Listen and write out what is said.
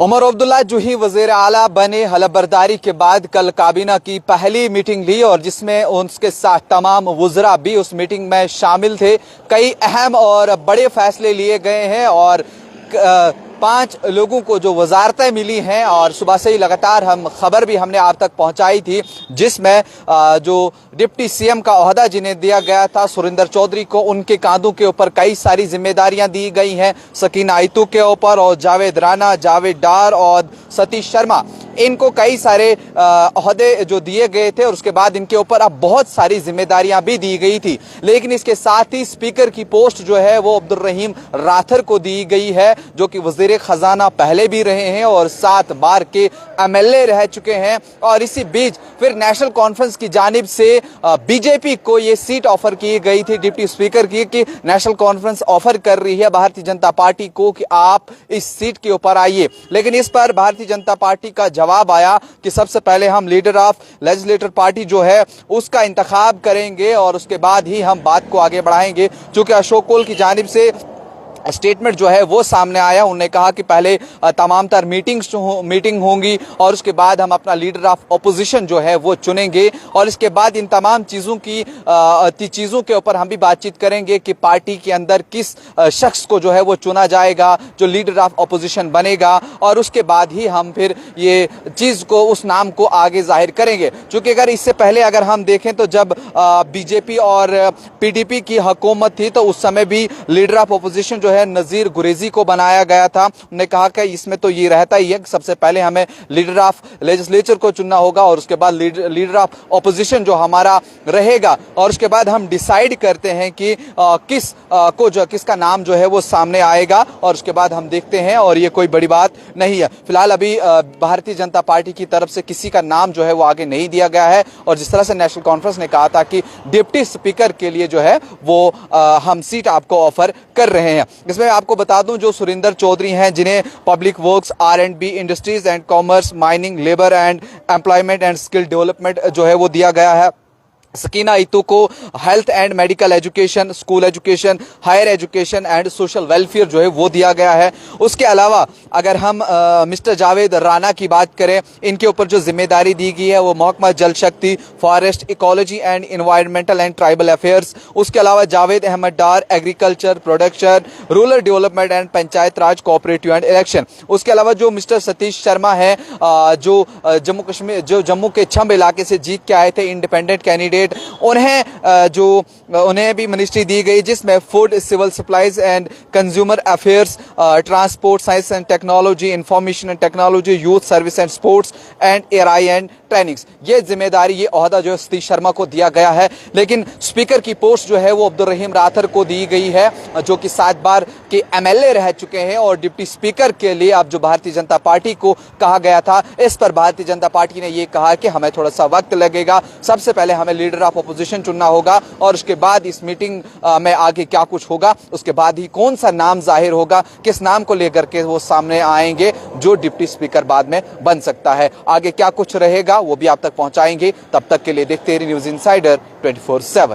उमर अब्दुल्ला जो ही वज़ीर आला बने, हलफबरदारी के बाद कल काबीना की पहली मीटिंग ली और जिसमें उनके साथ तमाम वज़रा भी उस मीटिंग में शामिल थे। कई अहम और बड़े फैसले लिए गए हैं और 5 लोगों को जो वजारतें मिली हैं और सुबह से ही लगातार खबर भी हमने आप तक पहुंचाई थी, जिसमें जो डिप्टी सीएम का ओहदा जिन्हें दिया गया था सुरिंदर चौधरी को, उनके कांधों के ऊपर कई सारी जिम्मेदारियां दी गई हैं। सकीना आयतू के ऊपर और जावेद राना, जावेद डार और सतीश शर्मा, इनको कई सारे ओहदे जो दिए गए थे और उसके बाद इनके ऊपर अब बहुत सारी जिम्मेदारियां भी दी गई थी। लेकिन इसके साथ ही स्पीकर की पोस्ट जो है वो अब्दुल रहीम राथर को दी गई है, जो कि वजीर खजाना पहले भी रहे हैं और 7 बार के एमएलए रह चुके हैं। और इसी बीच फिर नेशनल कॉन्फ्रेंस की जानिब से बीजेपी को ये सीट ऑफर की गई थी डिप्टी स्पीकर की, कि नेशनल कॉन्फ्रेंस ऑफर कर रही है भारतीय जनता पार्टी को कि आप इस सीट के ऊपर आइए। लेकिन इस पर भारतीय जनता पार्टी का जवाब आया कि सबसे पहले हम लीडर ऑफ लेजिस्लेटर पार्टी जो है उसका इंतखाब करेंगे और उसके बाद ही हम बात को आगे बढ़ाएंगे। चूंकि अशोक कोल की जानिब से स्टेटमेंट जो है वो सामने आया, उन्होंने कहा कि पहले तमाम तर मीटिंग होंगी और उसके बाद हम अपना लीडर ऑफ अपोजिशन जो है वो चुनेंगे और इसके बाद इन तमाम चीज़ों के ऊपर हम भी बातचीत करेंगे कि पार्टी के अंदर किस शख्स को जो है वो चुना जाएगा जो लीडर ऑफ अपोजिशन बनेगा, और उसके बाद ही हम फिर ये चीज़ को, उस नाम को आगे जाहिर करेंगे। चूँकि अगर इससे पहले अगर हम देखें तो जब बीजेपी और पीडीपी की हुकूमत थी तो उस समय भी लीडर ऑफ अपोजिशन है नजीर गुरेजी को बनाया गया था। उन्होंने कहा कि इसमें तो ये रहता ही है कि सबसे पहले हमें लीडर ऑफ लेजिस्लेचर को चुनना होगा और उसके बाद लीडर ऑफ ऑपोजिशन जो हमारा रहेगा और उसके बाद हम डिसाइड करते हैं कि किसका नाम जो है वो सामने आएगा और उसके बाद हम देखते हैं। और ये कोई बड़ी बात नहीं है। फिलहाल अभी भारतीय जनता पार्टी की तरफ से किसी का नाम जो है वो आगे नहीं दिया गया है और जिस तरह से नेशनल कॉन्फ्रेंस ने कहा था कि डिप्टी स्पीकर के लिए जो है वो हम सीट आपको ऑफर कर रहे हैं। इसमें आपको बता दूं जो सुरिंदर चौधरी हैं, जिन्हें public works, R&B, industries and commerce, mining, labour and employment and skill development जो है वो दिया गया है। सकीना आयतू को health and medical education, school education, higher education and social welfare जो है वो दिया गया है। उसके अलावा अगर हम मिस्टर जावेद राना की बात करें, इनके ऊपर जो जिम्मेदारी दी गई है वो महकमा Jal Shakti, forest, ecology and environmental and tribal affairs. उसके अलावा Javed Ahmad Dar agriculture, production, rural development and Panchayat Raj, cooperative and election. उसके अलावा जो मिस्टर सतीश शर्मा है जो जम्मू के छंब इलाके से जीत के आए थे, इंडिपेंडेंट कैंडिडेट, उन्हें भी मिनिस्ट्री दी गई जिसमें food, civil supplies and consumer affairs, transport, science and technology, information and technology, youth service and sports and ARI and trainings. ये जिम्मेदारी, ये ओहदा जो है सतीश शर्मा को दिया गया है। लेकिन स्पीकर की पोस्ट जो है वो अब्दुल रहीम राथर को दी गई है, जो कि 7 बार के एमएलए रह चुके हैं और डिप्टी स्पीकर के लिए अब जो भारतीय जनता पार्टी को कहा गया था, इस पर भारतीय जनता पार्टी ने ये कहा कि हमें थोड़ा सा वक्त लगेगा, सबसे पहले हमें लीडर ऑफ अपोजिशन चुनना होगा और उसके बाद इस मीटिंग में आगे क्या कुछ होगा, उसके बाद ही कौन सा नाम जाहिर होगा, किस नाम को लेकर के वो सामने आएंगे जो डिप्टी स्पीकर बाद में बन सकता है। आगे क्या कुछ रहेगा वो भी आप तक पहुंचाएंगे। तब तक के लिए देखते रहिए न्यूज़ इनसाइडर 24/7।